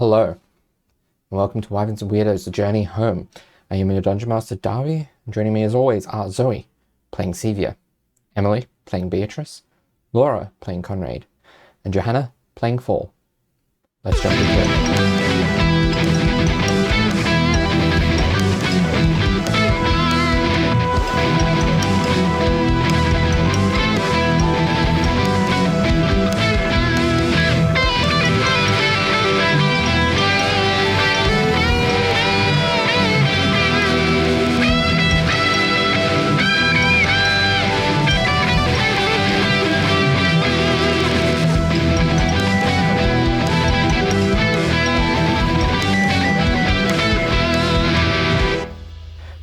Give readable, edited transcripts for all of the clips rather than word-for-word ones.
Hello, and welcome to Wyverns and Weirdos, The Journey Home. I am your Dungeon Master, Darby, and joining me as always are Zoe, playing Sevia, Emily, playing Beatrice, Laura, playing Conrad, and Johanna, playing Fall. Let's jump into it.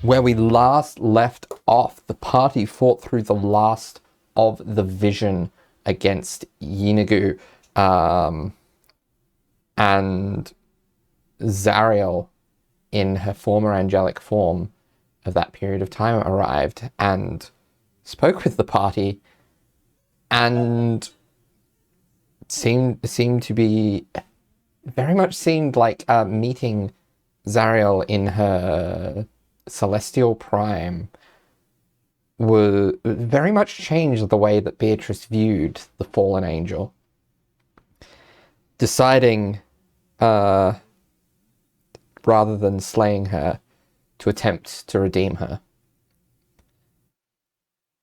Where we last left off, the party fought through the last of the vision against Yeenoghu, and Zariel, in her former angelic form of that period of time, arrived and spoke with the party, and seemed to be very much seemed like meeting Zariel in her celestial prime were very much changed the way that Beatrice viewed the fallen angel, deciding rather than slaying her to attempt to redeem her.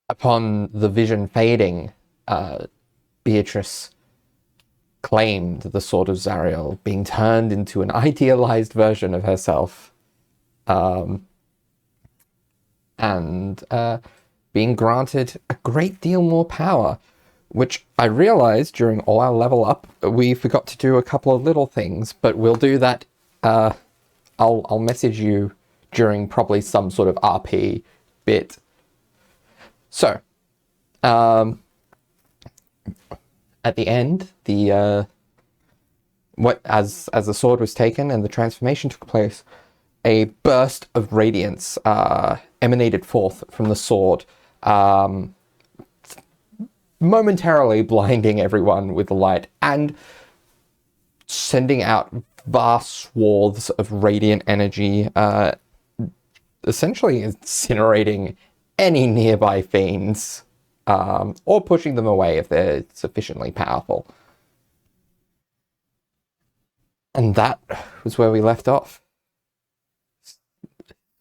Upon the vision fading, Beatrice claimed the sword of Zariel, being turned into an idealized version of herself, and being granted a great deal more power, which I realized during all our level up, we forgot to do a couple of little things, but we'll do that. I'll message you during probably some sort of RP bit. So, at the end, as the sword was taken and the transformation took place, a burst of radiance emanated forth from the sword, momentarily blinding everyone with the light and sending out vast swaths of radiant energy, essentially incinerating any nearby fiends, or pushing them away if they're sufficiently powerful. And that was where we left off.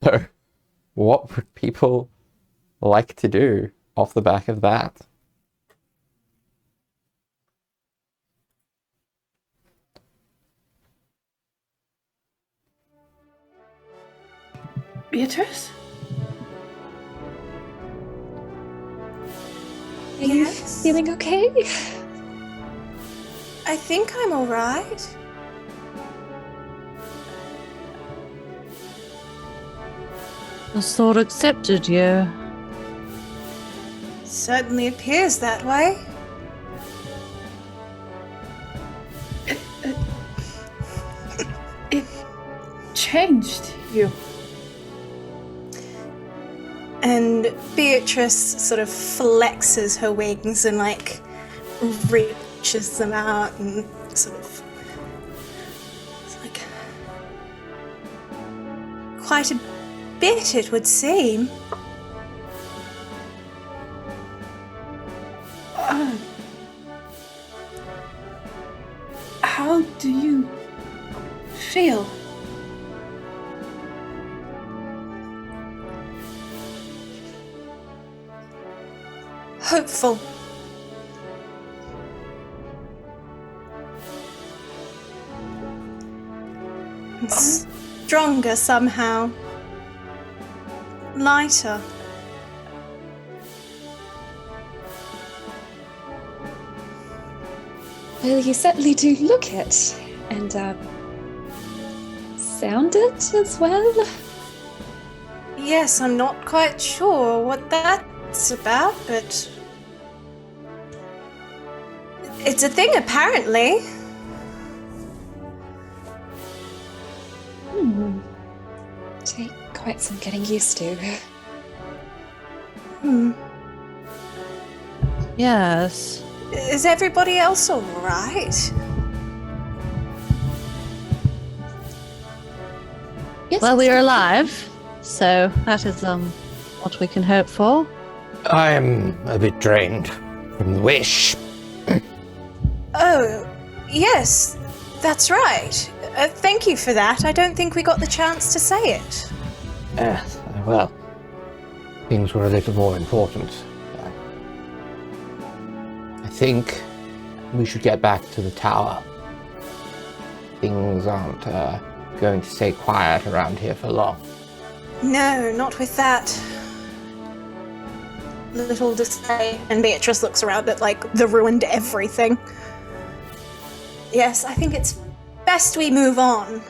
So, what would people like to do off the back of that? Beatrice? Are you Yes? feeling okay? I think I'm alright. The sword accepted you. Certainly appears that way. It changed you. And Beatrice sort of flexes her wings and reaches them out and sort of, it's like quite a bit, it would seem. How do you feel? Hopeful. And stronger somehow. Lighter. Well, you certainly do look it. And, sound it as well. Yes, I'm not quite sure what that's about, but it's a thing apparently. Take quite some getting used to. Yes. Is everybody else alright? Yes. Well, we are alive, so that is what we can hope for. I am a bit drained from the wish. Oh, yes, that's right. Thank you for that. I don't think we got the chance to say it. Well, things were a little more important. I think we should get back to the tower. Things aren't going to stay quiet around here for long. No, not with that. Little dismay, and Beatrice looks around at, like, the ruined everything. Yes, I think it's best we move on.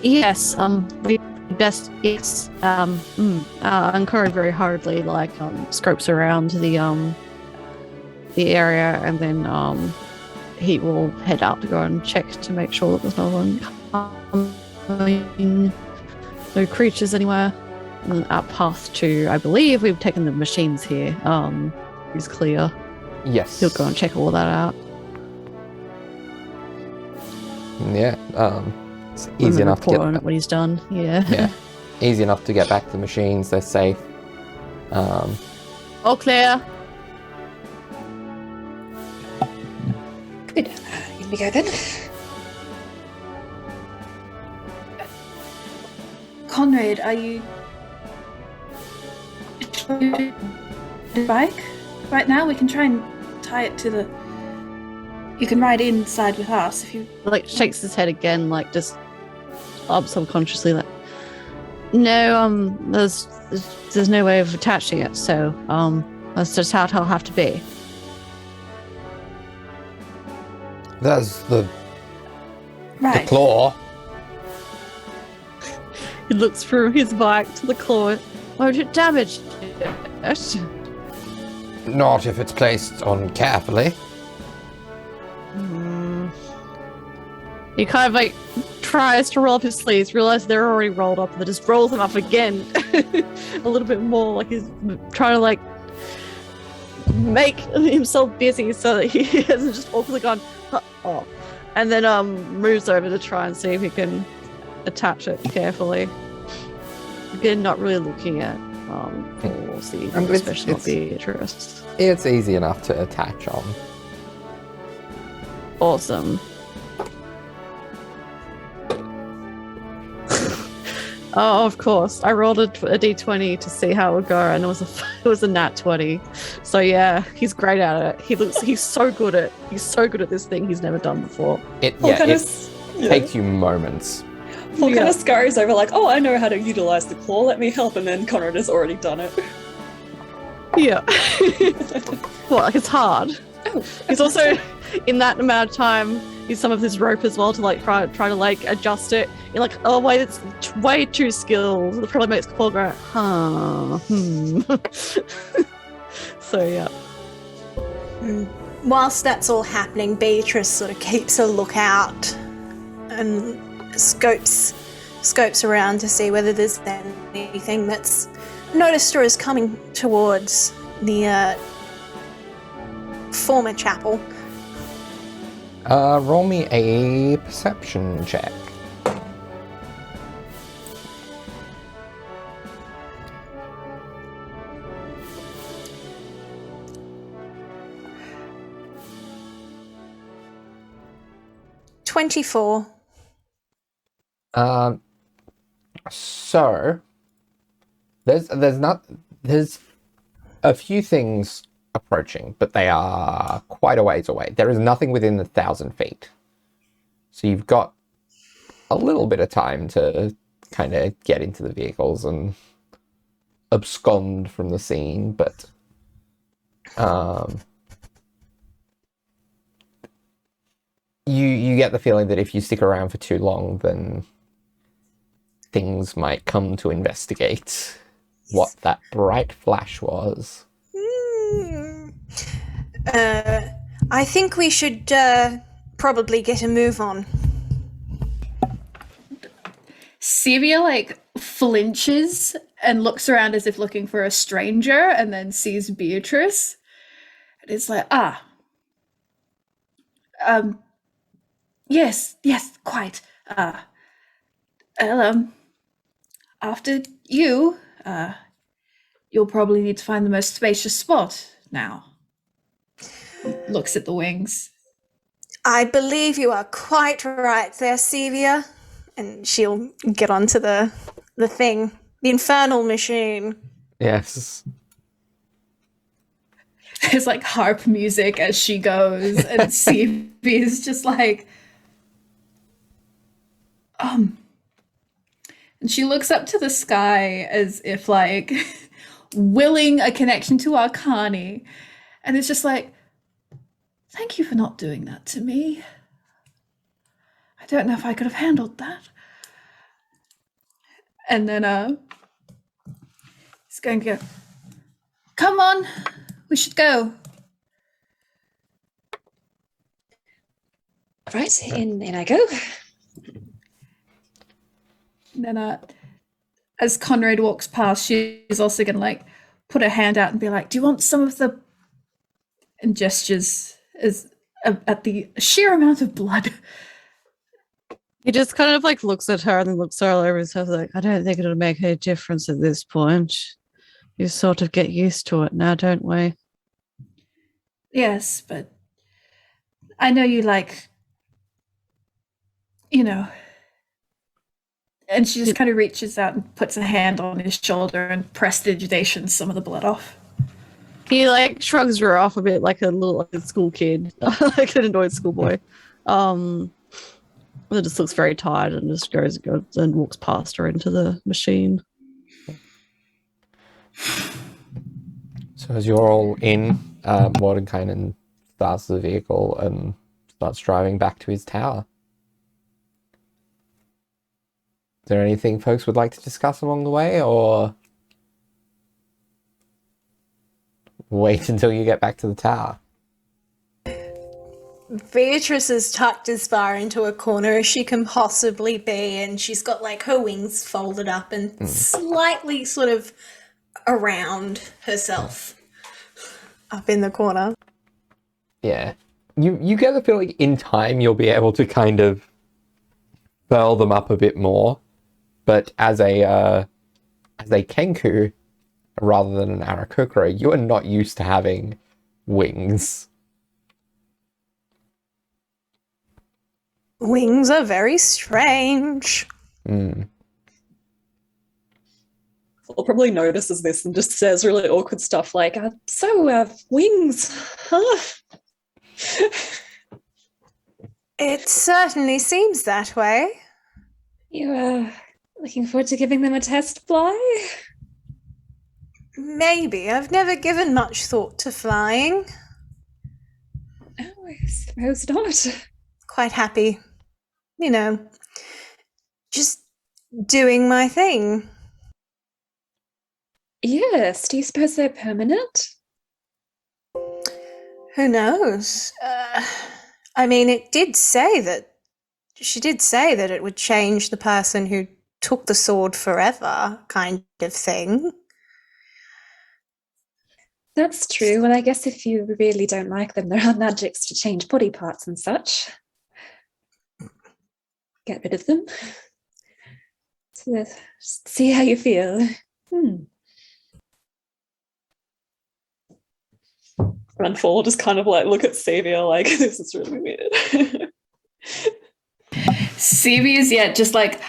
Yes, we best yes. Ankara very hardly scopes around the area, and then he will head out to go and check to make sure that there's no one coming, no creatures anywhere. And our path to, I believe we've taken the machines here, is clear. Yes. He'll go and check all that out. Yeah, it's easy enough to report get on what he's done. Yeah. easy enough to get back to the machines. They're safe. All clear. Good. Here we go then. Conrad, are you the bike right now? We can try and tie it to the. You can ride inside with us if you. Like shakes his head again, like just subconsciously, like no, there's no way of attaching it, so that's just how it'll have to be. There's the Right. claw. He looks through his bike to the claw. Won't it damage it? Not if it's placed on carefully. He kind of like tries to roll up his sleeves, realizes they're already rolled up, and then just rolls them up again a little bit more, like he's trying to like make himself busy so that he hasn't just awkwardly gone oh, and then moves over to try and see if he can attach it carefully. Again, not really looking at for Steve, especially not Beatrice. It's easy enough to attach on. Awesome. Oh, of course. I rolled a d20 to see how it would go, and it was a nat 20. So yeah, he's great at it. He's so good at this thing he's never done before. It Paul kind takes you moments. Paul kind of scurries over like, oh, I know how to utilize the claw, let me help, and then Conrad has already done it. Yeah. Well, like it's hard. Oh, He's also in that amount of time used some of his rope as well to like try to like adjust it in like a way that's way too skilled. That probably makes Paul go, So yeah. Whilst that's all happening, Beatrice sort of keeps a lookout and scopes around to see whether there's anything that's noticed or is coming towards the former chapel. Roll me a perception check. $24. So there's a few things approaching, but they are quite a ways away. There is nothing within 1,000 feet. So you've got a little bit of time to kind of get into the vehicles and abscond from the scene, but you get the feeling that if you stick around for too long, then things might come to investigate what that bright flash was. I think we should probably get a move on. Sevia like flinches and looks around as if looking for a stranger, and then sees Beatrice. And it's like, Yes, quite. Well, after you, you'll probably need to find the most spacious spot now. Looks at the wings. I believe you are quite right there, Sevia. And she'll get onto the thing, the infernal machine. Yes. There's like harp music as she goes, and Stevie is just like, and she looks up to the sky as if like willing a connection to Arcani, and it's just like, thank you for not doing that to me. I don't know if I could have handled that. And then he's going to go, come on, we should go. Right, in I go. And then as Conrad walks past, she's also going to like put her hand out and be like, do you want some of the, and gestures as at the sheer amount of blood. He just kind of like looks at her and then looks all over himself like, I don't think it'll make any difference at this point. You sort of get used to it now, don't we? Yes, but I know you like, you know. And she just kind of reaches out and puts a hand on his shoulder and prestidigitations some of the blood off. He like shrugs her off a bit like a little like a school kid, like an annoyed schoolboy. It just looks very tired and just goes and walks past her into the machine. So as you're all in, Mordenkainen starts the vehicle and starts driving back to his tower. Is there anything folks would like to discuss along the way, or wait until you get back to the tower? Beatrice is tucked as far into a corner as she can possibly be, and she's got like her wings folded up and slightly sort of around herself up in the corner. Yeah. You get the feeling in time you'll be able to kind of furl them up a bit more, but as a Kenku rather than an Aarakocra, you are not used to having wings. Wings are very strange. Mm. Paul probably notices this and just says really awkward stuff like, wings, huh? It certainly seems that way. You are looking forward to giving them a test fly? Maybe. I've never given much thought to flying. Oh, I suppose not. Quite happy. You know, just doing my thing. Yes, do you suppose they're permanent? Who knows? I mean, she did say that it would change the person who took the sword forever, kind of thing. That's true. Well, I guess if you really don't like them, there are magics to change body parts and such. Get rid of them. So, just see how you feel. And Fall just kind of like look at Savia like, this is really weird. Stevie is just like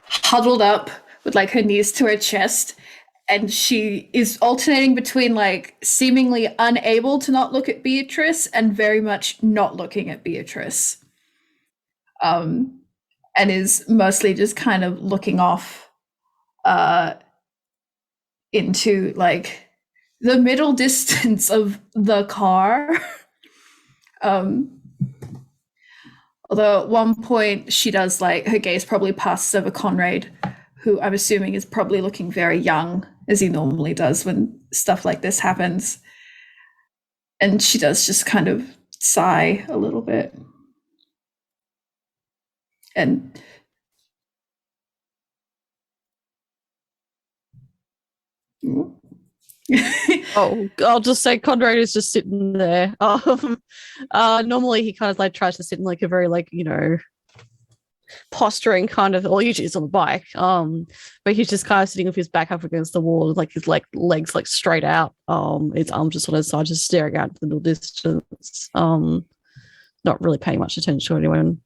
huddled up with like her knees to her chest, and she is alternating between like seemingly unable to not look at Beatrice and very much not looking at Beatrice. And is mostly just kind of looking off into like the middle distance of the car. Although at one point she does like her gaze probably passes over Conrad, who I'm assuming is probably looking very young, as he normally does when stuff like this happens. And she does just kind of sigh a little bit. And Oh, I'll just say Conrad is just sitting there. Normally he kind of like tries to sit in like a very like, posturing kind of, or usually he's on the bike. But he's just kind of sitting with his back up against the wall, like his legs like straight out. His arms just on his side, just staring out into the middle distance. Not really paying much attention to anyone.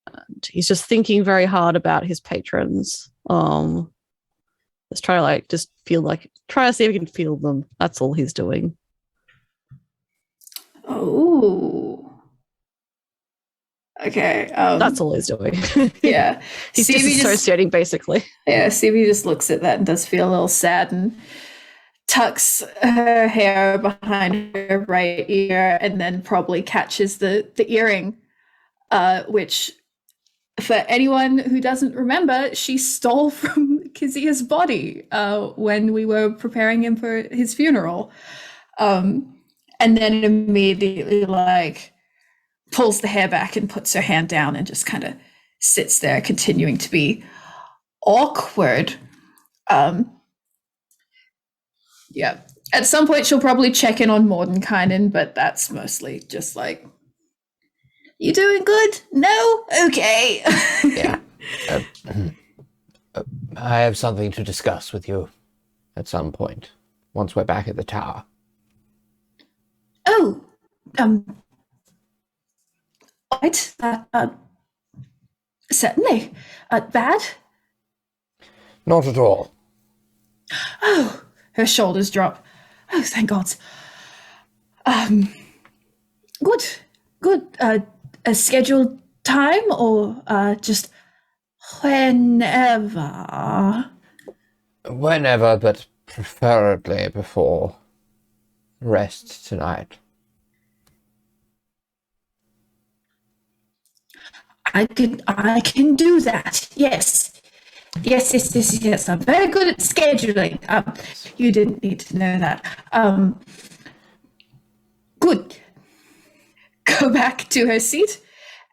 And he's just thinking very hard about his patrons. Let's try to like just try to see if he can feel them. That's all he's doing. Oh. Okay. That's all he's doing. Yeah. He's disassociating basically. Yeah, Stevie just looks at that and does feel a little sad and tucks her hair behind her right ear and then probably catches the earring, which, for anyone who doesn't remember, she stole from Kizia's body when we were preparing him for his funeral. And then immediately like pulls the hair back and puts her hand down and just kind of sits there, continuing to be awkward. Yeah. At some point she'll probably check in on Mordenkainen, but that's mostly just like, you doing good? No? Okay. Yeah. I have something to discuss with you at some point, once we're back at the tower. Oh, right. Certainly. Bad? Not at all. Oh, her shoulders drop. Oh, thank God. Good. A scheduled time or just whenever? Whenever, but preferably before rest tonight. I can do that. Yes. Yes. I'm very good at scheduling. You didn't need to know that. Good. Go back to her seat.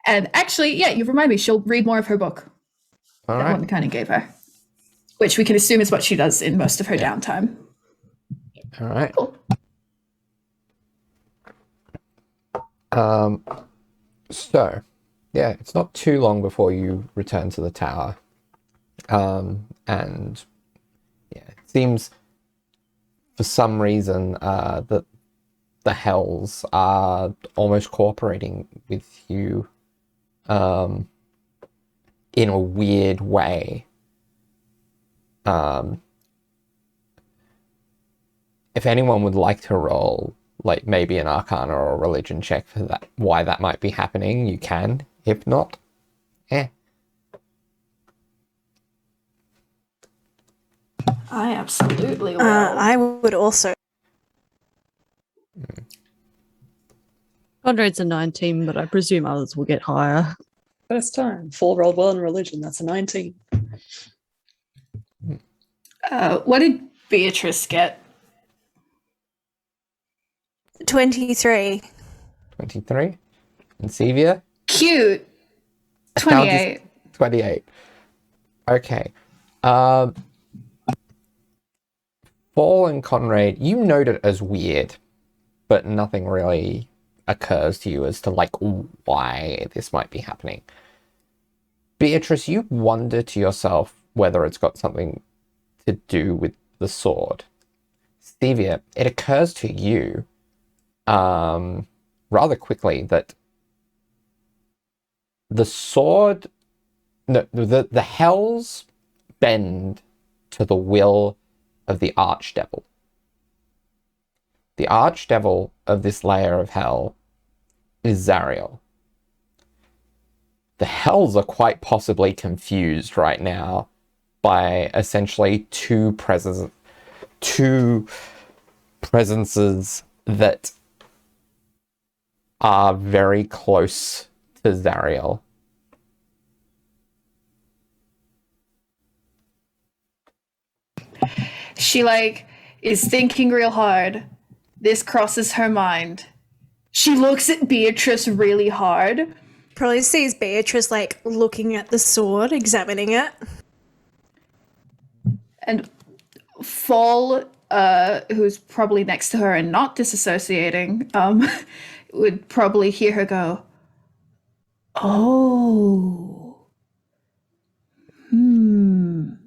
And actually, yeah, you remind me, she'll read more of her book. All That right. one kind of gave her. Which we can assume is what she does in most of her downtime. All right. Cool. So, yeah, it's not too long before you return to the tower. And yeah, it seems for some reason that the Hells are almost cooperating with you in a weird way. If anyone would like to roll, like maybe an Arcana or a Religion check for that, why that might be happening, you can. If not, I absolutely will. I would also. Conrad's a 19, but I presume others will get higher. First time. 4 rolled well in religion. That's a 19. What did Beatrice get? 23. 23. And Sevia? Cute. 28. 28. Okay. Fall and Conrad, you note it as weird, but nothing really occurs to you as to like why this might be happening. Beatrice, you wonder to yourself whether it's got something to do with the sword. Stevia, it occurs to you rather quickly that the sword, the Hells bend to the will of the Archdevil. The Archdevil of this layer of hell is Zariel. The Hells are quite possibly confused right now by essentially two presences that are very close to Zariel. She is thinking real hard. This crosses her mind. She looks at Beatrice really hard. Probably sees Beatrice looking at the sword, examining it. And Fall who's probably next to her and not disassociating, would probably hear her go, "Oh, and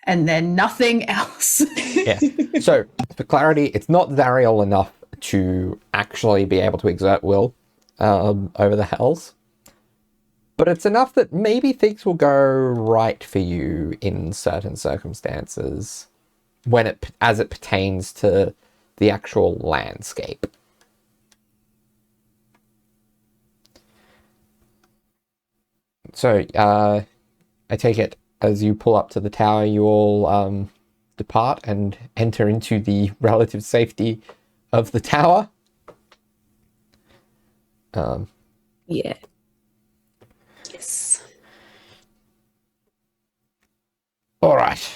then nothing else." Yeah. So, for clarity, it's not Zariel enough to actually be able to exert will over the hells, but it's enough that maybe things will go right for you in certain circumstances as it pertains to the actual landscape. So, I take it as you pull up to the tower, you all depart and enter into the relative safety of the tower. Yeah. Yes. All right.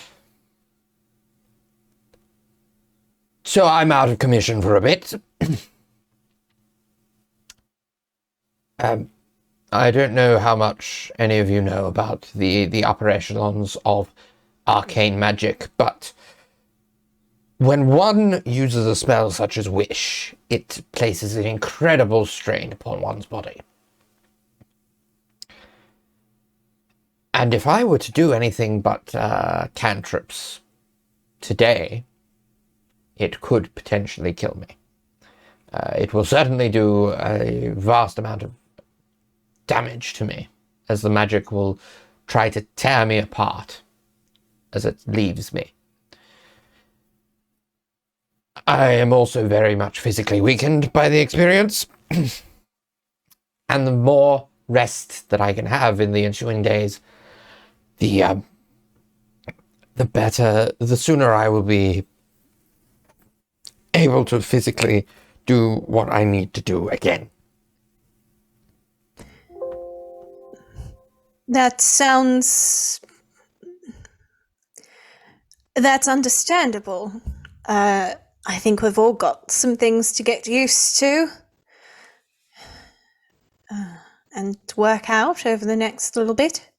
So I'm out of commission for a bit. I don't know how much any of you know about the upper echelons of arcane magic, but when one uses a spell such as Wish, it places an incredible strain upon one's body. And if I were to do anything but cantrips today, it could potentially kill me. It will certainly do a vast amount of damage to me, as the magic will try to tear me apart as it leaves me. I am also very much physically weakened by the experience, and the more rest that I can have in the ensuing days, the better, the sooner I will be able to physically do what I need to do again. That's understandable. I think we've all got some things to get used to and work out over the next little bit.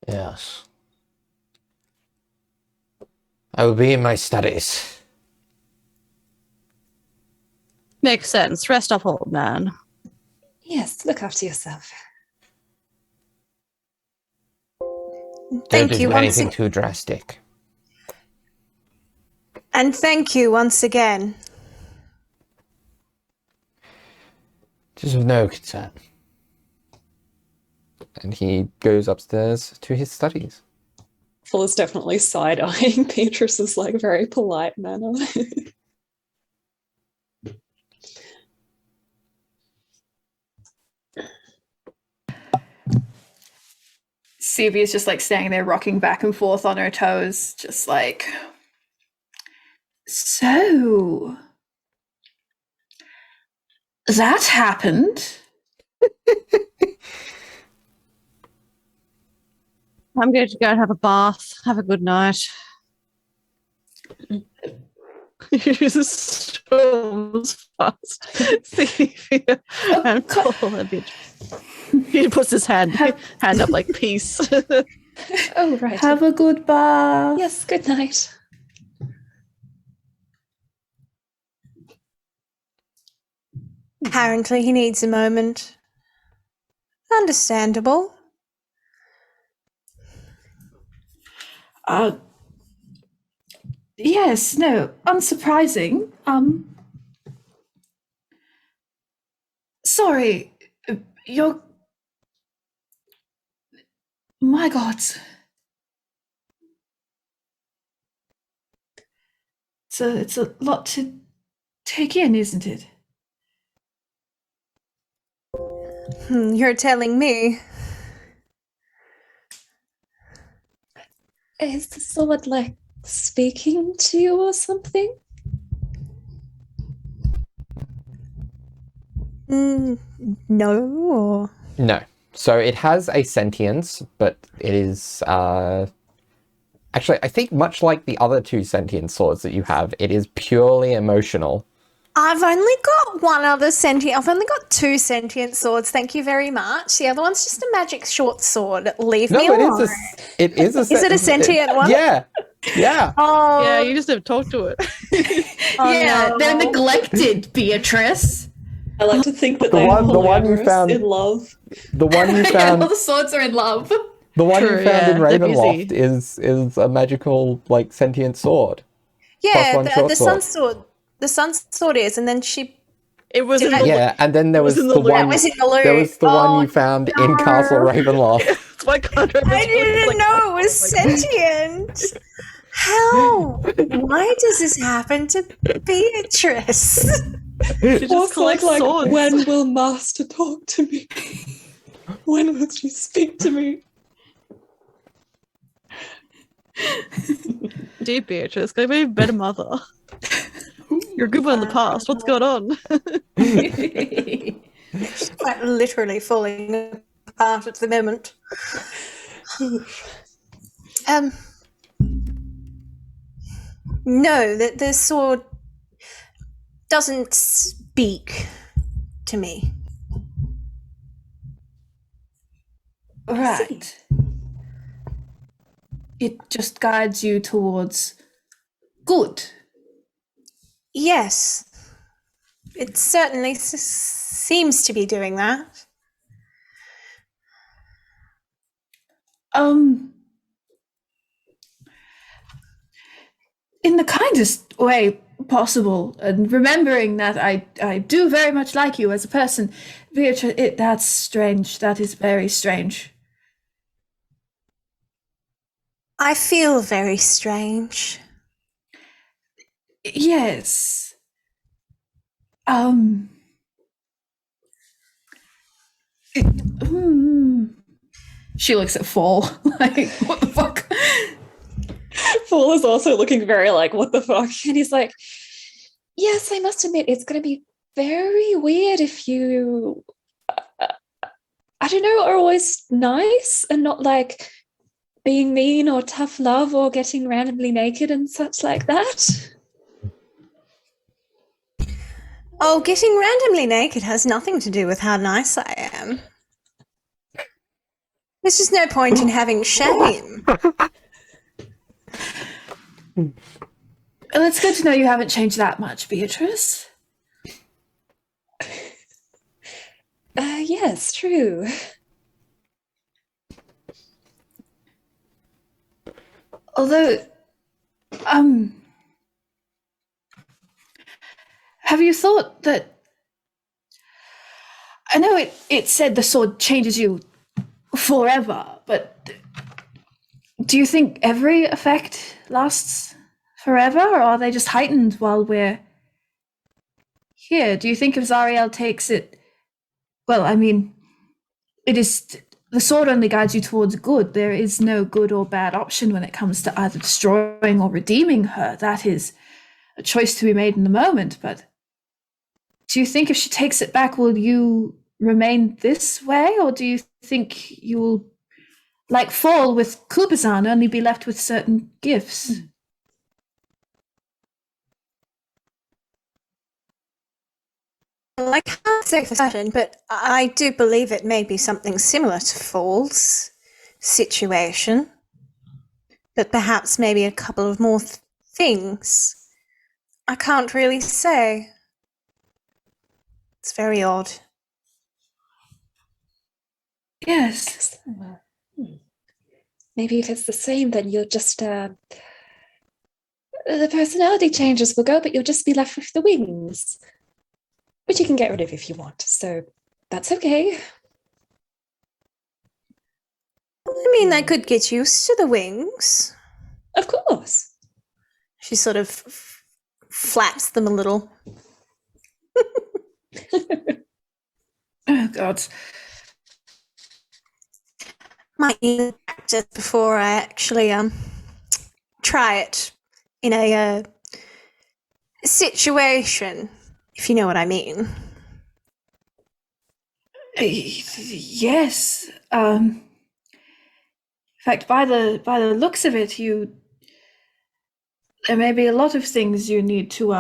Yes. I will be in my studies. Makes sense. Rest up, old man. Yes, look after yourself. Thank Don't you do once anything too drastic. and thank you once again. Just of no concern. And he goes upstairs to his studies. Phil is definitely side-eyeing Beatrice's like very polite manner. Sevia's just like standing there rocking back and forth on her toes, just like, so that happened. I'm going to go and have a bath. Have a good night. Storms fast. Sevia and call a bit. He puts his hand up like peace. Oh, right. Have a good bath. Yes, good night. Apparently he needs a moment. Understandable. Yes, no, unsurprising. Sorry, you're. My God. It's a lot to take in, isn't it? You're telling me. Is the sword like speaking to you or something? No, or... No. So it has a sentience, but it is actually, I think much like the other two sentient swords that you have, it is purely emotional I've only got I've only got 2 sentient swords, thank you very much. The other one's just a magic short sword. Leave me No, alone. it is a Is it a sentient one? Yeah. Yeah. Oh, Yeah, you just have talked to it. yeah, no. they're neglected, Beatrice. I like to think that The they're one you polyamorous found- in love. The one you Yeah, all found the swords are in love. the one True, you found in yeah, they're Ravenloft busy. is a magical like sentient sword. Yeah, one short the sword. sun sword. The sun sword is, and then she. It was in Did the I- Yeah, and then there was was in the the loot. one That was in the loot. there was the Oh, one you found in Castle no. Ravenloft. That's why Conrad was I didn't like, know oh, it was like- sentient. How? Why does this happen to Beatrice? She just Also, collects like, swords. when will Master talk to me? When will she speak to me? Dear Beatrice, can I be a better mother? You're a good one in the past. What's going on? Quite literally falling apart at the moment. No, the sword doesn't speak to me. Right. It just guides you towards good. Yes, it certainly seems to be doing that. In the kindest way possible, and remembering that I do very much like you as a person, Beatrice, that's strange. That is very strange. I feel very strange. Yes. She looks at Fall like, what the fuck? Fool is also looking very like, what the fuck? And he's like, yes, I must admit, it's going to be very weird if you, I don't know, are always nice and not like being mean or tough love or getting randomly naked and such like that. Oh, getting randomly naked has nothing to do with how nice I am. There's just no point in having shame. Well, it's good to know you haven't changed that much, Beatrice. Yes, true. Although, have you thought that? I know it said the sword changes you forever, but do you think every effect lasts forever, or are they just heightened while we're here? Do you think if Zariel takes it, well, I mean, it is the sword only guides you towards good. There is no good or bad option when it comes to either destroying or redeeming her. That is a choice to be made in the moment, but do you think if she takes it back, will you remain this way, or do you think you will, like Fall with Kubazan, only be left with certain gifts? Well, I can't say for certain, but I do believe it may be something similar to Fall's situation. But perhaps maybe a couple of more things. I can't really say. It's very odd. Yes. Maybe if it's the same, then you'll just the personality changes will go, but you'll just be left with the wings, which you can get rid of if you want. So that's okay. I mean, I could get used to the wings. Of course. She sort of flaps them a little. Oh God. Might need practice before I actually try it in a situation, if you know what I mean. Yes. In fact, by the looks of it, there may be a lot of things you need to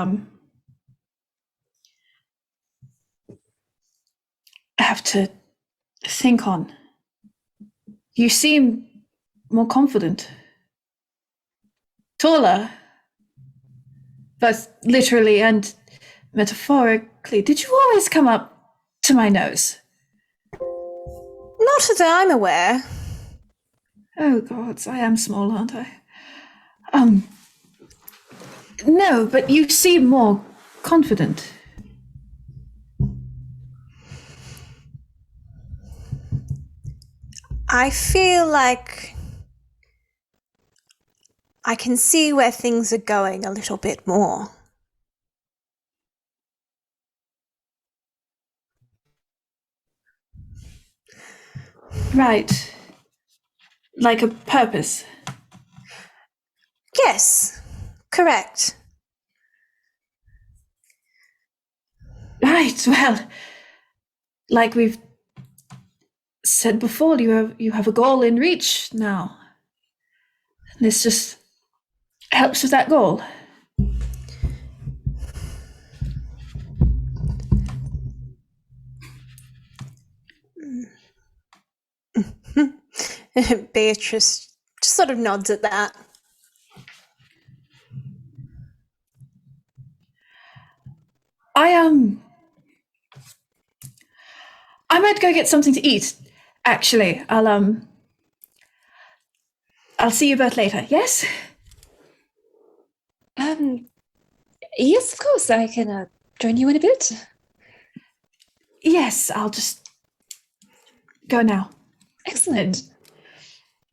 have to think on. You seem more confident. Taller. Both literally and metaphorically. Did you always come up to my nose? Not that I'm aware. Oh gods, I am small, aren't I? No, but you seem more confident. I feel like I can see where things are going a little bit more. Right. Like a purpose. Yes, correct. Right, well, like we've said before, you have a goal in reach now. And this just helps with that goal. Beatrice just sort of nods at that. I might go get something to eat. Actually, I'll see you both later. Yes? Yes, of course. I can join you in a bit. Yes, I'll just go now. Excellent.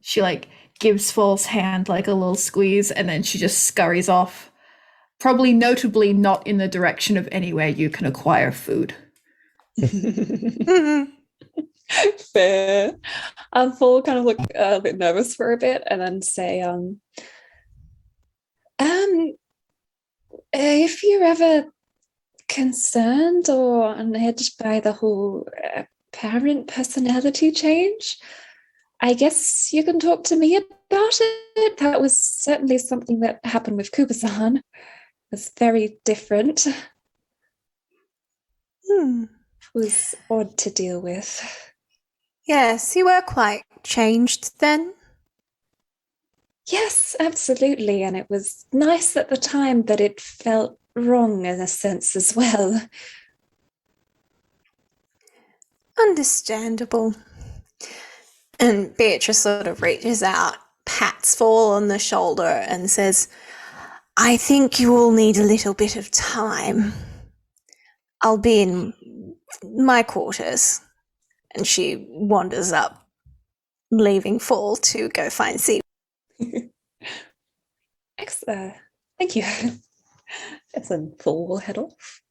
She like gives Fall's hand like a little squeeze, and then she just scurries off. Probably notably not in the direction of anywhere you can acquire food. Fair. Full kind of look a bit nervous for a bit and then say, if you're ever concerned or unhinged by the whole parent personality change, I guess you can talk to me about it. That was certainly something that happened with Kuba-san. It was very different. It was odd to deal with. Yes, you were quite changed then. Yes, absolutely. And it was nice at the time, but it felt wrong in a sense as well. Understandable. And Beatrice sort of reaches out, pats Fall on the shoulder, and says, I think you all need a little bit of time. I'll be in my quarters. And she wanders up, leaving Fall to go find Sea. Thank you. Yes, and Fall will head off.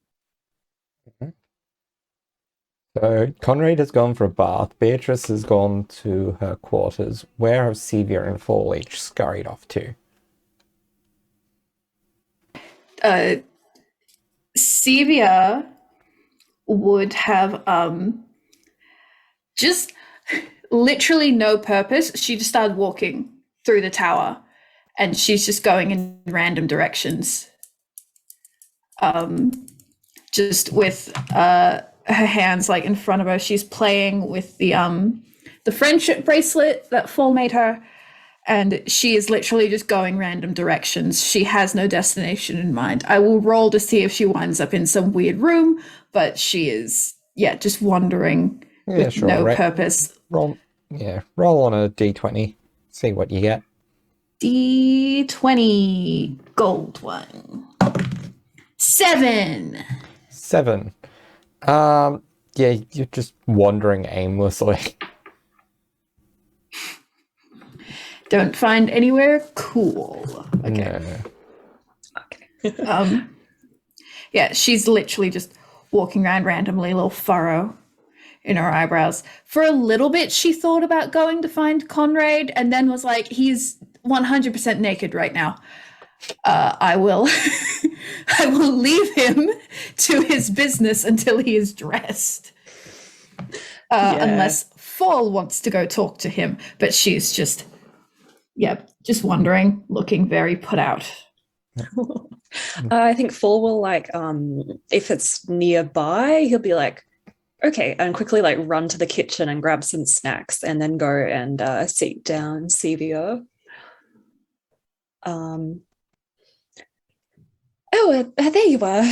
So Conrad has gone for a bath. Beatrice has gone to her quarters. Where have Sevia and Fall each scurried off to? Sevia would have just literally no purpose. She just started walking through the tower, and she's just going in random directions. Just with her hands like in front of her. She's playing with the friendship bracelet that Fall made her, and she is literally just going random directions. She has no destination in mind. I will roll to see if she winds up in some weird room, but she is just wandering with no purpose. Roll on a d20. See what you get. D20 gold one. 7. You're just wandering aimlessly. Don't find anywhere cool. Okay. No. She's literally just walking around randomly, a little furrow in her eyebrows. For a little bit, she thought about going to find Conrad, and then was like, he's 100% naked right now. I will I will leave him to his business until he is dressed. Unless Fall wants to go talk to him. But she's just wondering, looking very put out. I think Fall will if it's nearby, he'll be like, Okay, and quickly like run to the kitchen and grab some snacks, and then go and seek down Sevia. Oh, there you are.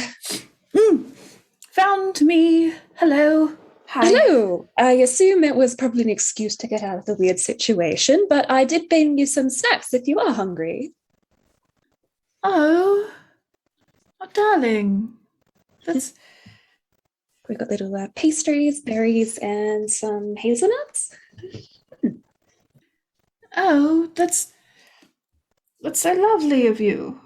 Found me. Hello. Hi. Hello. I assume it was probably an excuse to get out of the weird situation, but I did bring you some snacks if you are hungry. Oh, darling. That's We've got little pastries, berries, and some hazelnuts. oh, that's so lovely of you.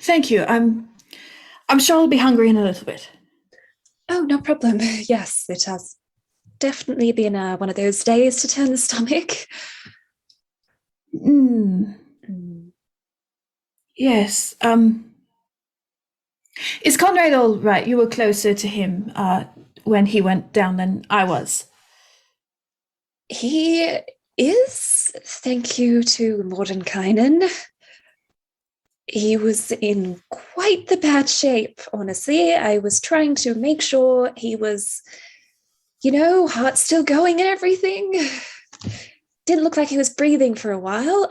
Thank you. I'm sure I'll be hungry in a little bit. Oh, no problem. Yes, it has definitely been one of those days to turn the stomach. Yes. Is Conrad all right? You were closer to him when he went down than I was. He is, thank you to Mordenkainen. He was in quite the bad shape, honestly. I was trying to make sure he was, heart still going and everything. Didn't look like he was breathing for a while.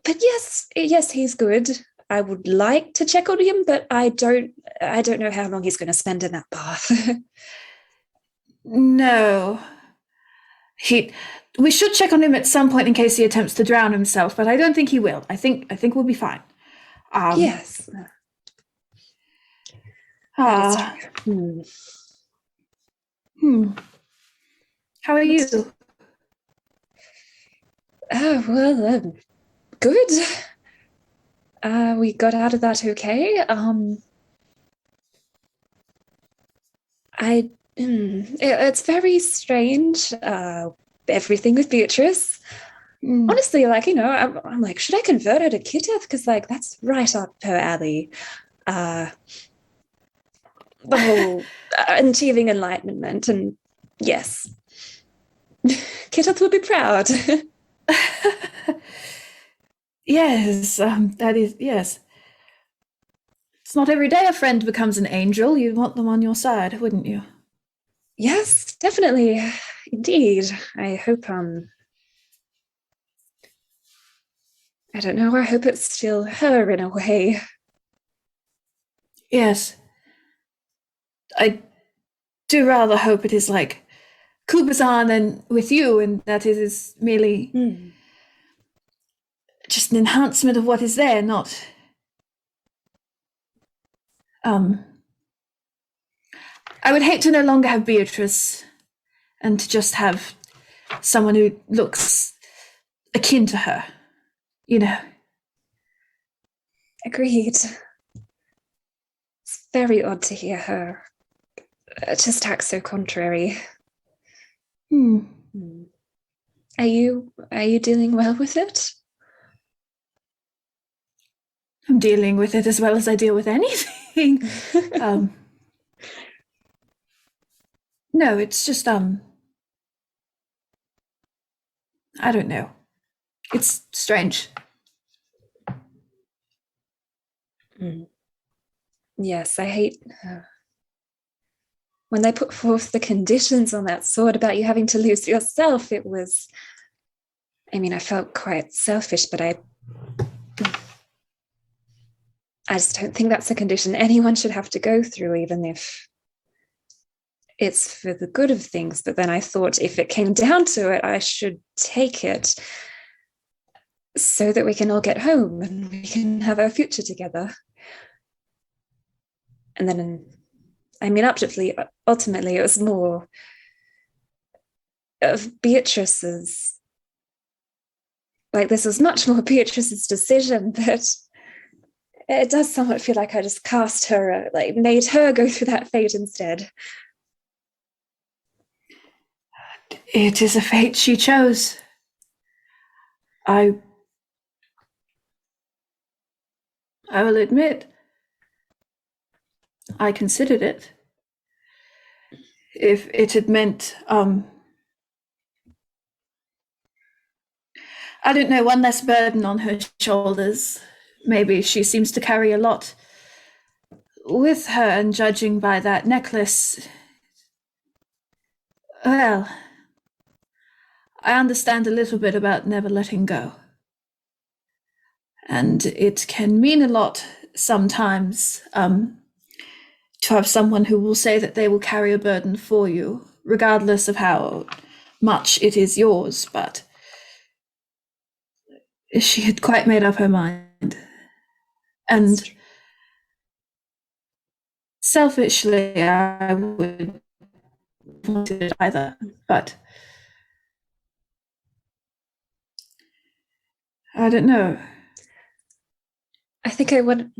But yes, he's good. I would like to check on him, but I don't know how long he's going to spend in that bath. No. We should check on him at some point in case he attempts to drown himself, but I don't think he will. I think we'll be fine. Yes. That is true. How are you? Oh, well, good. We got out of that okay. It's very strange. Everything with Beatrice. Honestly, I'm like, should I convert her to Kiteth? Because that's right up her alley. The whole achieving enlightenment, and yes, Kiteth would be proud. Yes, that is, yes. It's not every day a friend becomes an angel. You'd want them on your side, wouldn't you? Yes, definitely. Indeed. I hope, I don't know, I hope it's still her in a way. Yes. I do rather hope it is like Kubazan and with you, and that it is merely just an enhancement of what is there, not I would hate to no longer have Beatrice and to just have someone who looks akin to her, Agreed. It's very odd to hear her just act so contrary. Are you dealing well with it? I'm dealing with it as well as I deal with anything. No, it's just I don't know. It's strange. Yes, I hate when they put forth the conditions on that sword about you having to lose yourself. It was, I felt quite selfish, but I just don't think that's a condition anyone should have to go through, even if it's for the good of things. But then I thought if it came down to it, I should take it so that we can all get home and we can have our future together. And then, ultimately, it was more of Beatrice's, this was much more Beatrice's decision, but it does somewhat feel like I just cast her, made her go through that fate instead. It is a fate she chose. I will admit, I considered it. If it had meant, I don't know, one less burden on her shoulders. Maybe she seems to carry a lot with her, and judging by that necklace, well, I understand a little bit about never letting go. And it can mean a lot sometimes to have someone who will say that they will carry a burden for you, regardless of how much it is yours. But she had quite made up her mind. And selfishly, I would want it either, but I don't know. I think I would.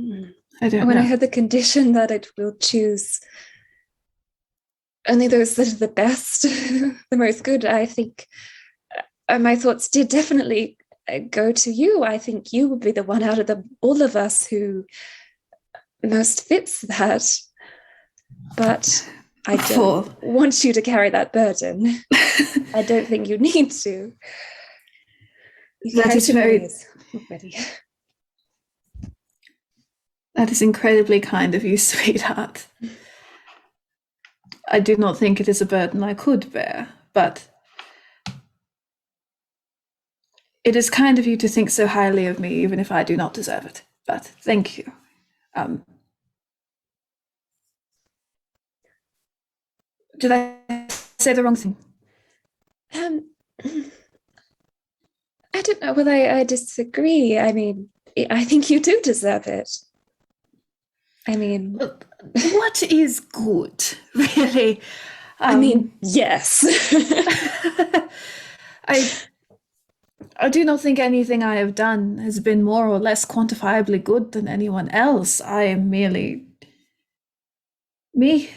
I don't When know. I had the condition that it will choose only those that are the best, the most good, I think my thoughts did definitely go to you. I think you would be the one out of all of us who most fits that. But I don't want you to carry that burden. I don't think you need to. That is very... That is incredibly kind of you, sweetheart. I do not think it is a burden I could bear, but it is kind of you to think so highly of me, even if I do not deserve it. But thank you. Did I say the wrong thing? I don't know whether I disagree. I mean, I think you do deserve it. I mean, what is good, really? I mean, yes. I do not think anything I have done has been more or less quantifiably good than anyone else. I am merely me.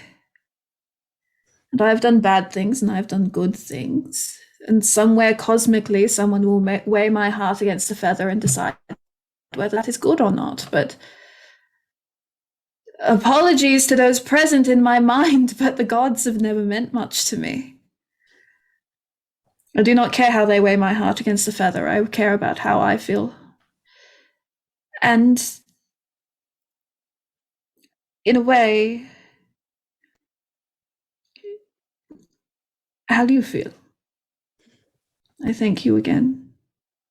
And I've done bad things and I've done good things. And somewhere cosmically, someone will weigh my heart against a feather and decide whether that is good or not. But apologies to those present in my mind, but the gods have never meant much to me. I do not care how they weigh my heart against a feather. I care about how I feel. And in a way, how do you feel? I thank you again.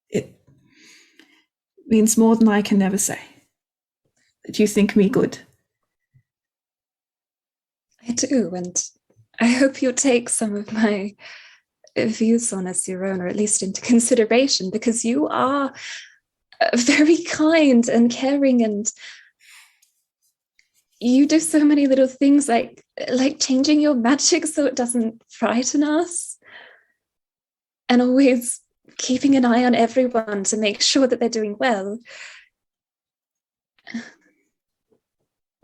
It means more than I can ever say. That you think me good. I do, and I hope you'll take some of my views on as your own, or at least into consideration, because you are very kind and caring, and you do so many little things like changing your magic so it doesn't frighten us, and always keeping an eye on everyone to make sure that they're doing well.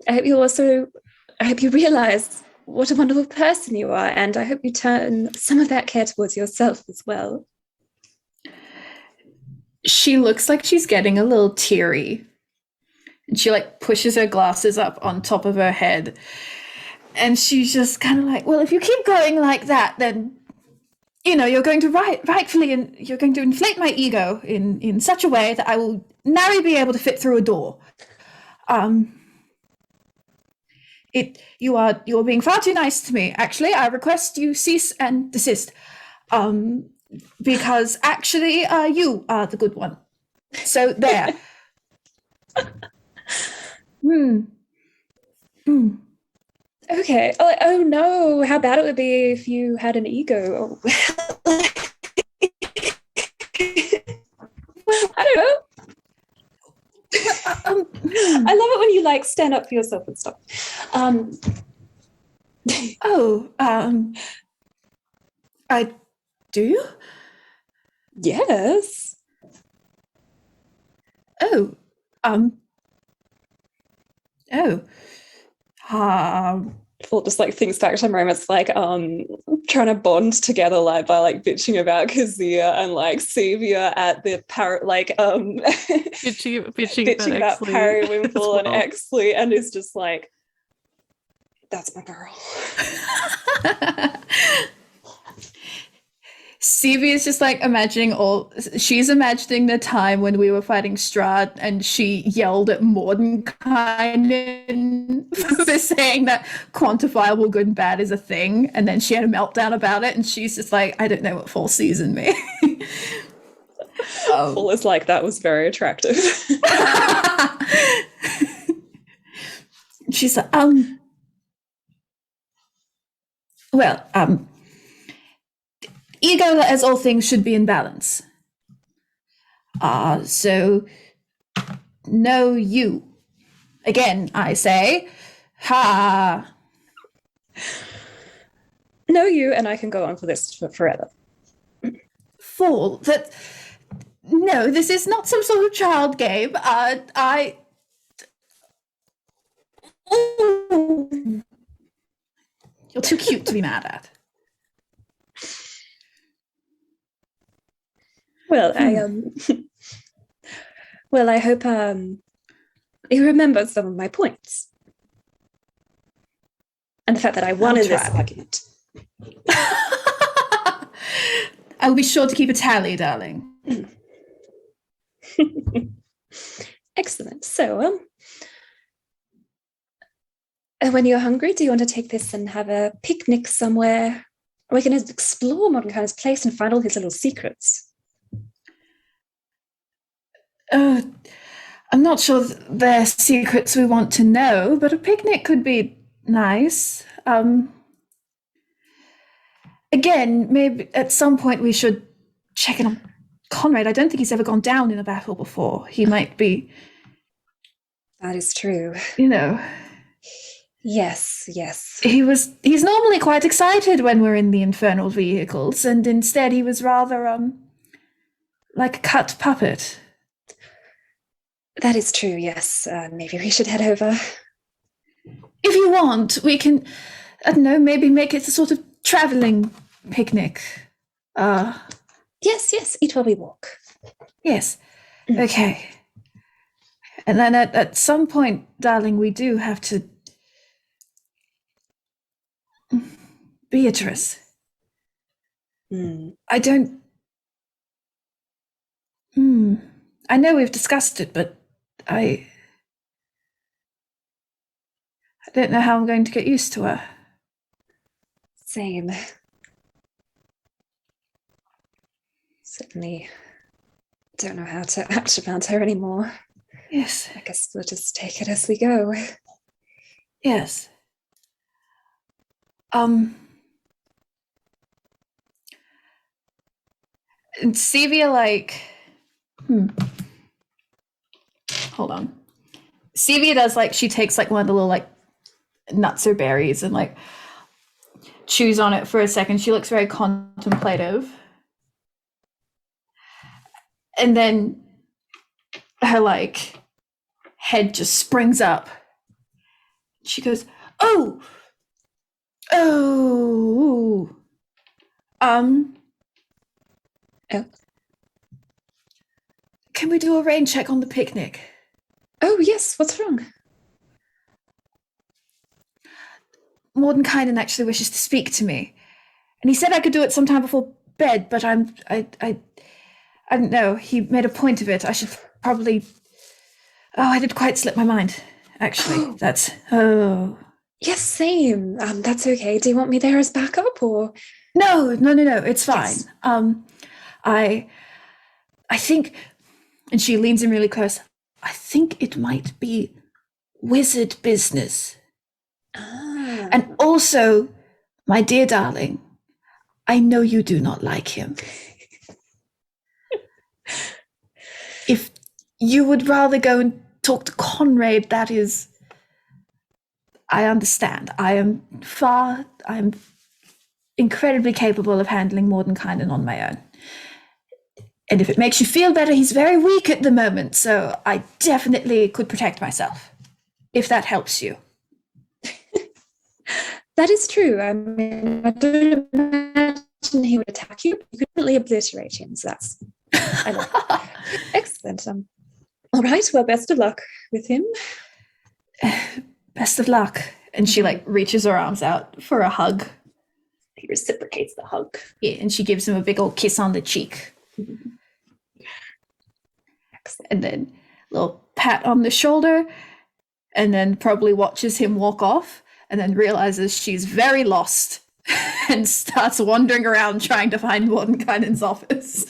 I hope you realize what a wonderful person you are, and I hope you turn some of that care towards yourself as well. She looks like she's getting a little teary. And she pushes her glasses up on top of her head. And she's just kind of like, well, if you keep going like that, then, you're going to rightfully, and you're going to inflate my ego in such a way that I will nary be able to fit through a door. You are being far too nice to me. Actually, I request you cease and desist. Because actually, you are the good one. So there. Okay. Oh no! How bad it would be if you had an ego. I don't know. I love it when you stand up for yourself and stuff. I do? Yes. Full just thinks back to moments trying to bond together by bitching about Kazia and Sevia at the bitching about Periwinkle and Exley, and is just that's my girl. Stevie is just like she's imagining the time when we were fighting Strahd and she yelled at Mordenkainen for saying that quantifiable good and bad is a thing, and then she had a meltdown about it, and she's just like, I don't know what fall season means. Full is like, that was very attractive. She's like, ego, as all things, should be in balance. So, no you. Again, I say, ha. No, you, and I can go on for this forever. Fool, no, this is not some sort of child game. Ooh. You're too cute to be mad at. Well, I hope you remember some of my points. And the fact that I won in this argument. I'll be sure to keep a tally, darling. Excellent. So, when you're hungry, do you want to take this and have a picnic somewhere? Or we can explore Mordenkainen's place and find all his little secrets. I'm not sure they're secrets we want to know, but a picnic could be nice. Again, maybe at some point we should check in on Conrad. I don't think he's ever gone down in a battle before. He might be... That is true. You know... Yes. He's normally quite excited when we're in the infernal vehicles, and instead he was rather, like a cut puppet. That is true, yes. Maybe we should head over. If you want, we can, I don't know, maybe make it a sort of travelling picnic. Yes, eat while we walk. Yes, okay. And then at some point, darling, we do have to... Beatrice. I don't... I know we've discussed it, but I don't know how I'm going to get used to her. Same. Certainly don't know how to act around her anymore. Yes. I guess we'll just take it as we go. Yes. And Sevia, like... Hold on. Sevia does, like, she takes, like, one of the little, like, nuts or berries and, like, chews on it for a second. She looks very contemplative. And then her, like, head just springs up. She goes, oh! Can we do a rain check on the picnic? Oh, yes. What's wrong? Mordenkainen actually wishes to speak to me. And he said I could do it sometime before bed, but I don't know. He made a point of it. I should probably... Oh, I did quite slip my mind, actually. Yes, same. That's okay. Do you want me there as backup, or...? No. It's fine. Yes. I think... And she leans in really close. I think it might be wizard business. And also, my dear darling, I know you do not like him. If you would rather go and talk to Conrad, that is... I understand. I am incredibly capable of handling Mordenkainen on my own. And if it makes you feel better, he's very weak at the moment, so I definitely could protect myself, if that helps you. That is true. I mean, I don't imagine he would attack you, but you could really obliterate him, so that's... I like that. Excellent. All right, well, best of luck with him. Best of luck. And she, like, reaches her arms out for a hug. he reciprocates the hug. Yeah, and she gives him a big old kiss on the cheek. Excellent. And then a little pat on the shoulder, and then probably watches him walk off, and then realizes she's very lost and starts wandering around trying to find Mordenkainen's office.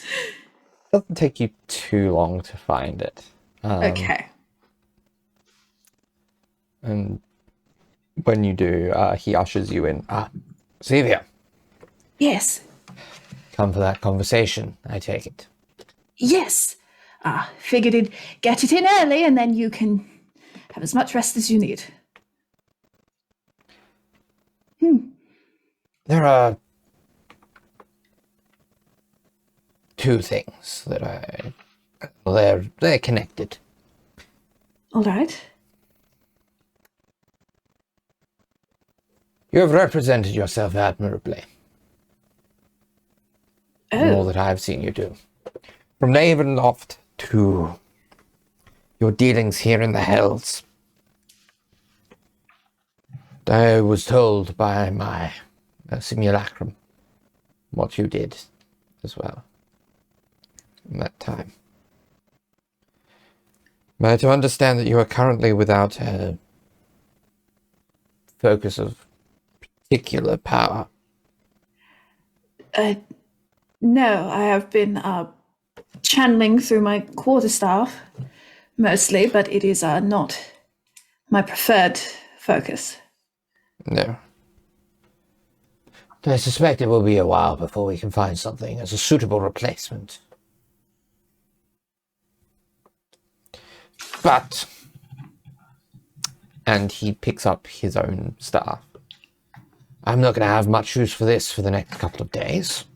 Doesn't take you too long to find it. Okay. And when you do, he ushers you in. Xavier, Yes. come for that conversation, I take it. Yes. Figured I'd get it in early, and then you can have as much rest as you need. There are two things that they're connected. All right. You have represented yourself admirably. In all Oh, that I've seen you do. From Ravenloft to your dealings here in the Hells. I was told by my simulacrum what you did as well in that time. Am I to understand that you are currently without a focus of particular power? no, I have been channeling through my quarterstaff mostly, but it is not my preferred focus. No. I suspect it will be a while before we can find something as a suitable replacement. But, and he picks up his own staff. I'm not going to have much use for this for the next couple of days.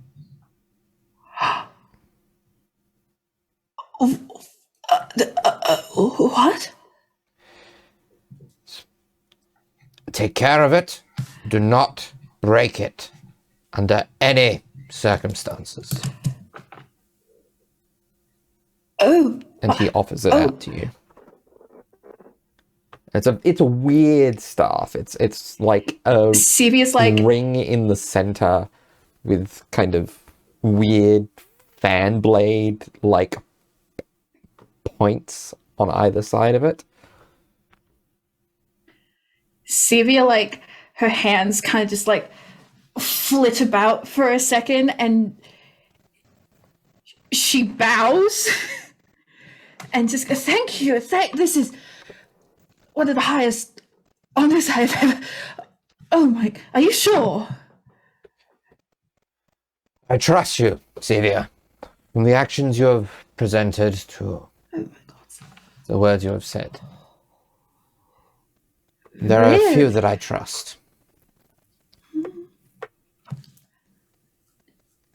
What? Take care of it. Do not break it under any circumstances. Oh, And he offers it out to you. It's a weird staff. It's like a Sevia's like, ring in the center with kind of weird fan blade like points on either side of it. Sevia, like, her hands kind of just like flit about for a second, and she bows and just goes, thank you. This is one of the highest honors I've ever. Oh my, are you sure? I trust you, Xavier. From the actions you have presented to the words you have said. There are a few that I trust.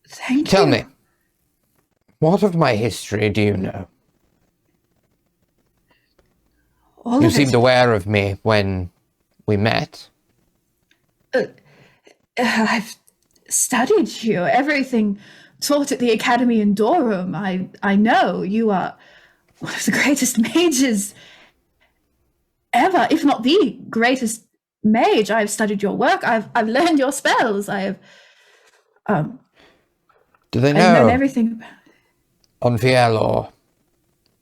Thank you. Tell me, what of my history do you know? All You of it. seemed aware of me when we met. I've studied you. Everything taught at the Academy in Dorum. I know you are one of the greatest mages ever, if not the greatest mage. I've studied your work. I've learned your spells. Do they I've known know everything about it. on Fielor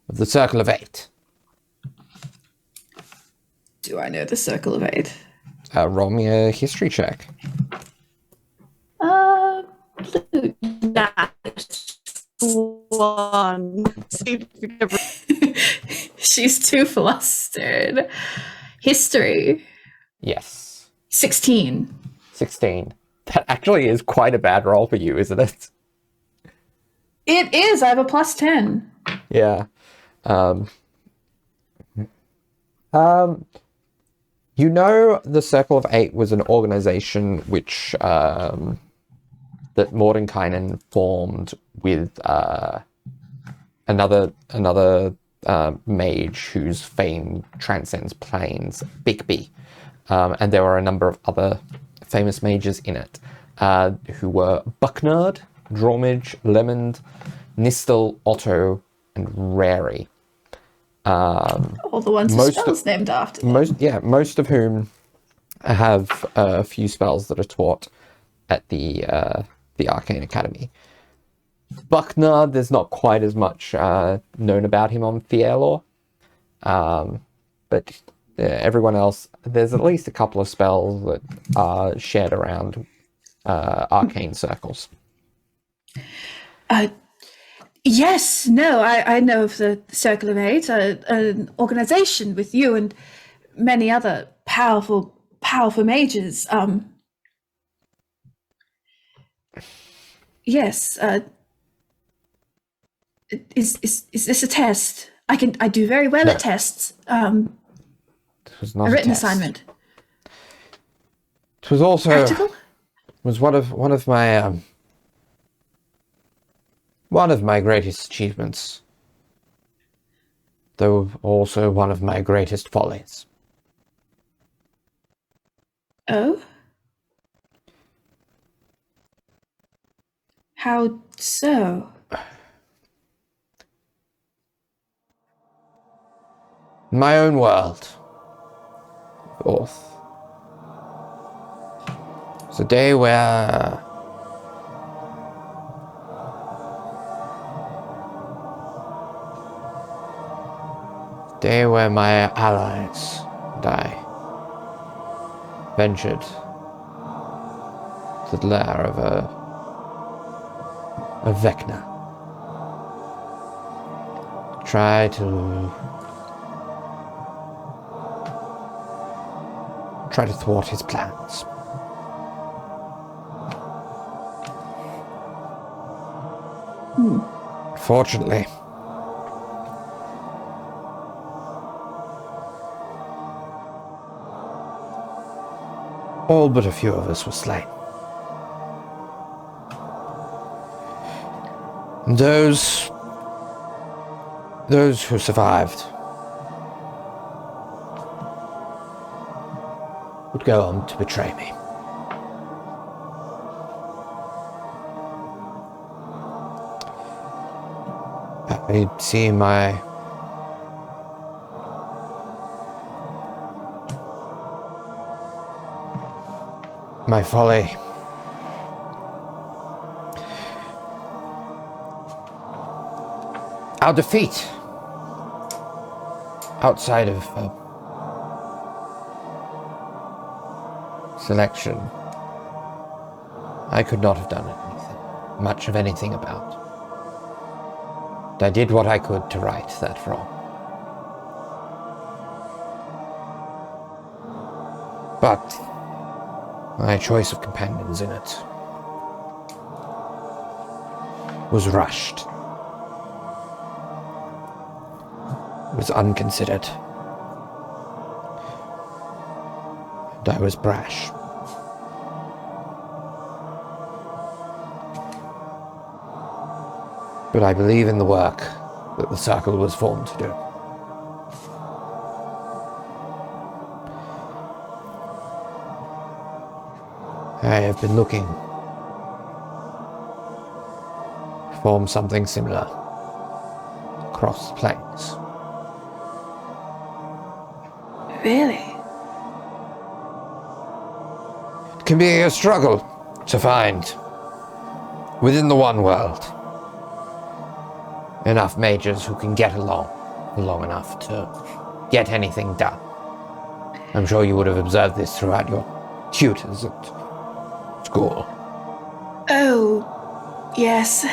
of the Circle of Eight? Do I know the Circle of Eight? Roll me a history check. One. See if we can ever- She's too flustered. History. Yes. 16. 16. That actually is quite a bad roll for you, isn't it? It is. I have a plus 10. Yeah. You know, the Circle of Eight was an organization which that Mordenkainen formed with another mage whose fame transcends planes, Bigby, and there were a number of other famous mages in it, who were Bucknard, Drawmage, Lemond, Nistel, Otto, and Rary. All the ones whose spells named after them. Most of whom have a few spells that are taught at the Arcane Academy. Buckner, there's not quite as much known about him on Fielor, but everyone else, there's at least a couple of spells that are shared around arcane circles. Yes, no, I know of the Circle of Eight, an organization with you and many other powerful mages. Yes. Is this a test? I do very well at tests. It was not A written test. assignment. It was also Practical? was one of my greatest achievements, though also one of my greatest follies. Oh? How so? My own world. Fourth. It's a day where my allies and I ventured to the lair of a Vecna. Try to thwart his plans. Fortunately, all but a few of us were slain. And those who survived would go on to betray me. I see my folly. Our defeat outside of selection, I could not have done much of anything about. I did what I could to right that wrong. But my choice of companions in it was rushed. It was unconsidered. And I was brash. But I believe in the work that the Circle was formed to do. I have been looking to form something similar across the plains. Really? It can be a struggle to find, within the one world, enough mages who can get along long enough to get anything done. I'm sure you would have observed this throughout your tutors at school. Oh, yes.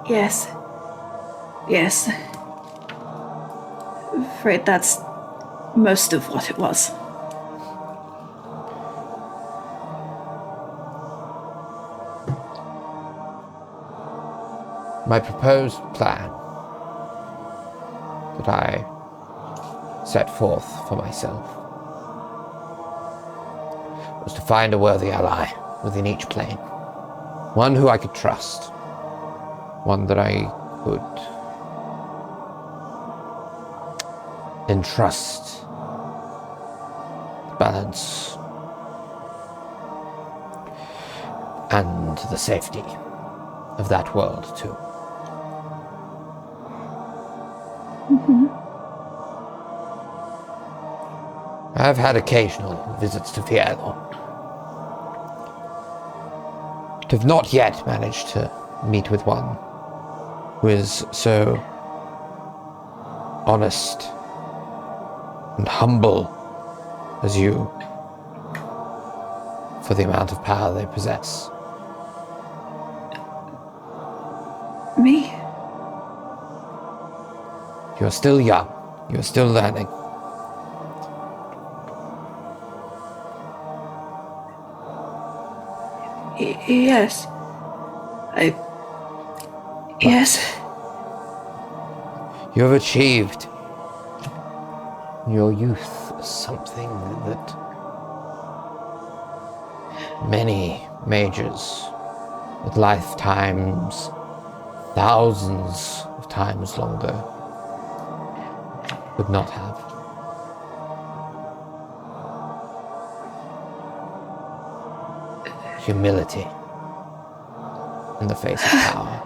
Yes. Yes. I'm afraid that's most of what it was. My proposed plan that I set forth for myself was to find a worthy ally within each plane. One who I could trust. One that I could entrust the balance and the safety of that world too. I've had occasional visits to Fielor. have not yet managed to meet with one who is so honest and humble as you for the amount of power they possess. Me? You're still young. You're still learning. Yes. Yes. You have achieved in your youth something that many mages with lifetimes, thousands of times longer, would not have. Humility in the face of power.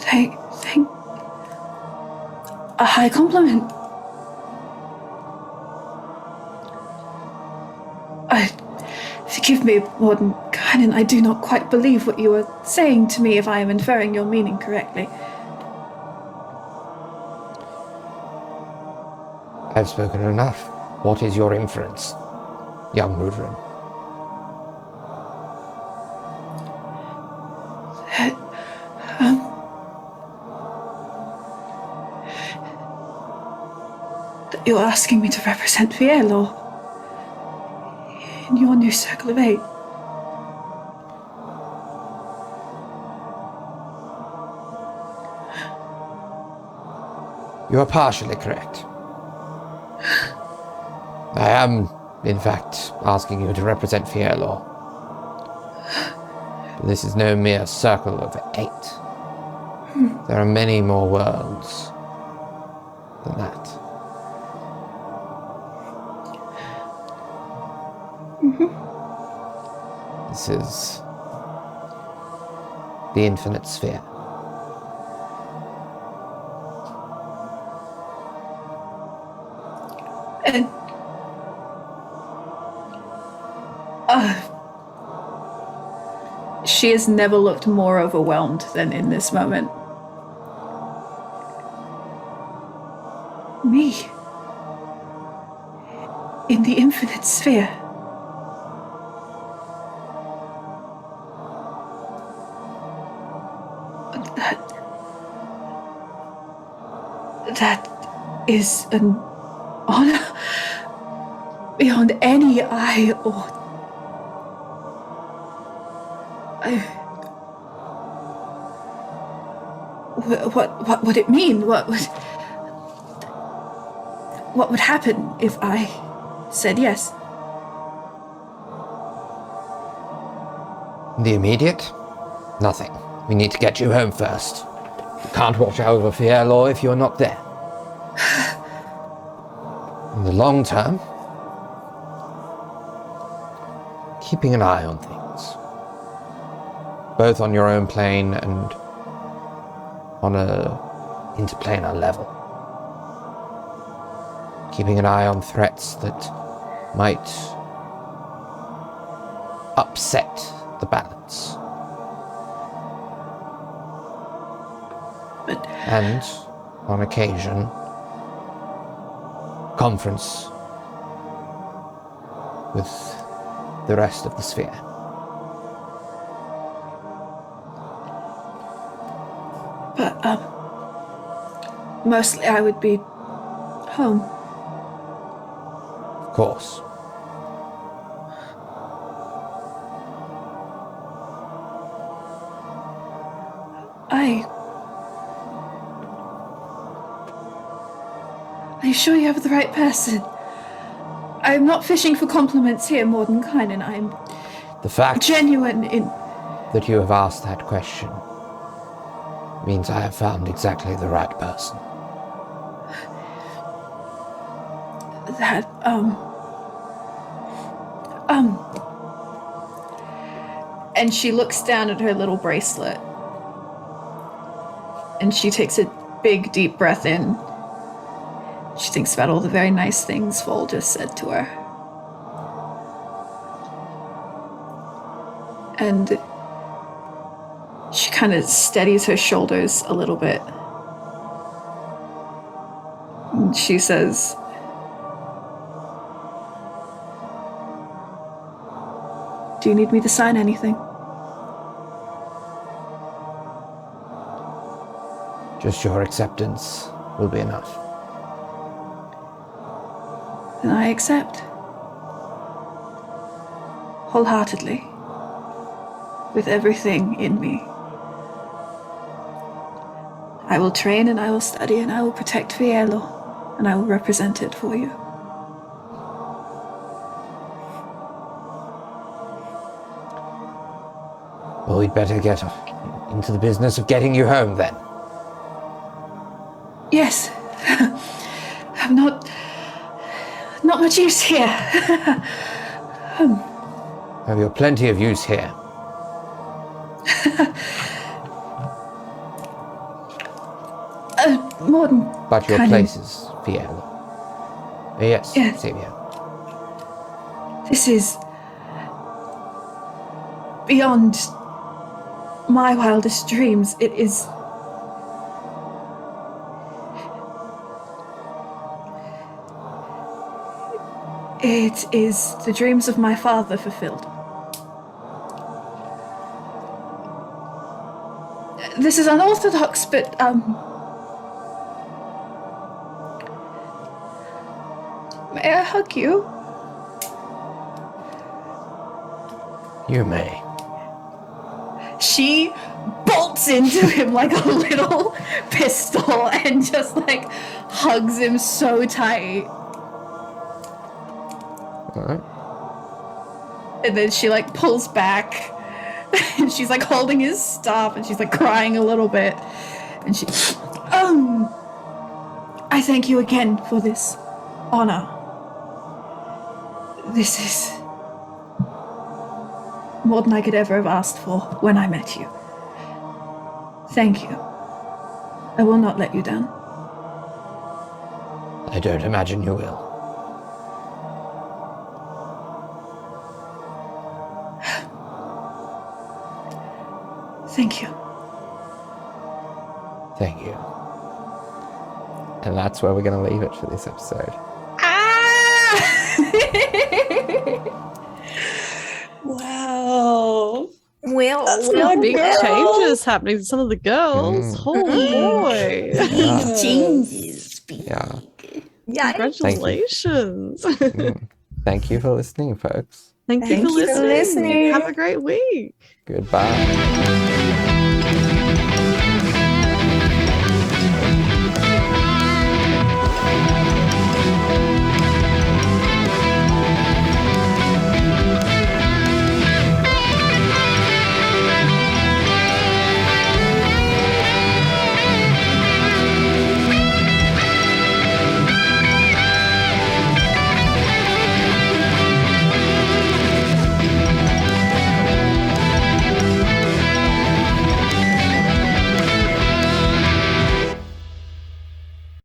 Thank a high compliment. Forgive me, Warden Kynan, I do not quite believe what you are saying to me if I am inferring your meaning correctly. I've spoken enough. What is your inference, young Rudrin? You're asking me to represent Fielor in your new Circle of Eight. You are partially correct. I am, in fact, asking you to represent Fielor. But this is no mere Circle of Eight. There are many more worlds than that. This is the Infinite Sphere. And she has never looked more overwhelmed than in this moment. Me? In the Infinite Sphere? That is an honor beyond any I or what would it mean? What would happen if I said yes? The immediate? Nothing. We need to get you home first. You can't watch over Fielor if you're not there. In the long term, keeping an eye on things, both on your own plane and on a interplanar level. Keeping an eye on threats that might upset the balance. And, on occasion, conference with the rest of the sphere. But, mostly I would be home. Of course. Are you sure you have the right person? I'm not fishing for compliments here, Warden Kynan. I'm The fact genuine in... that you have asked that question means I have found exactly the right person. That, And she looks down at her little bracelet. And she takes a big, deep breath in. She thinks about all the very nice things Vol just said to her. And she kind of steadies her shoulders a little bit. And she says, "Do you need me to sign anything?" Just your acceptance will be enough. Then I accept. Wholeheartedly. With everything in me. I will train and I will study and I will protect Fiello and I will represent it for you. Well, we'd better get into the business of getting you home then. Yes. I'm not much use here. Oh, you're plenty of use here. Morden. But your kind of- place is Fiello. Yes, Yes. Xavier. This is beyond my wildest dreams. It is. It is the dreams of my father fulfilled. This is unorthodox, but may I hug you? You may. She bolts into him like a little pistol and just like hugs him so tight. Alright. And then she like pulls back and she's like holding his stuff and she's like crying a little bit. And she, I thank you again for this honor. This is more than I could ever have asked for when I met you. Thank you. I will not let you down. I don't imagine you will. Thank you. Thank you. And that's where we're going to leave it for this episode. Wow. Well, Big changes happening to some of the girls. Oh boy. Yeah. changes. Yeah. Yeah. Congratulations. Thank you for listening, folks. Thank you Thank for you for listening. listening. Have a great week. Goodbye.